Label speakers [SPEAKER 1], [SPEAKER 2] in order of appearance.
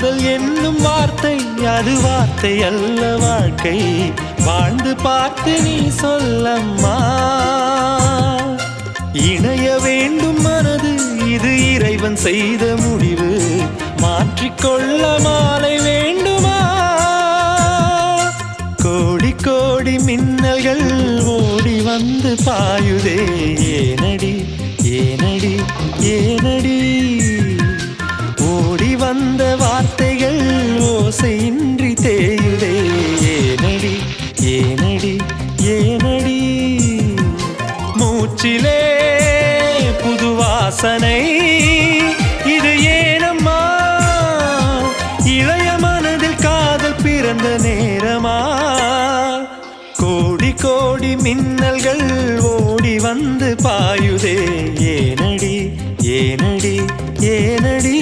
[SPEAKER 1] காதல் என்னும் வார்த்தை அது வார்த்தை அல்ல வாழ்க்கை வாழ்ந்து பார்த்து நீ சொல்லம்மா இணைய வேண்டும் மனது இது இறைவன் செய்த முடிவு மாற்றிக்கொள்ள மாலை வேண்டுமா கோடி கோடி மின்னல்கள் ஓடி வந்து பாயுதே ஏனடி ஏனடி ஏனடி ஓடி வந்த வார்த்தைகள் ஓசையின்றி தேயுதே ஏனடி ஏனடி ஏனடி மூச்சிலே புது வாசனை இது ஏனம்மா இளைய மனதில் காதல் பிறந்த நேரமா கோடி கோடி மின்னல்கள் ஓடி வந்து பாயுதே ஏனடி ஏனடி ஏனடி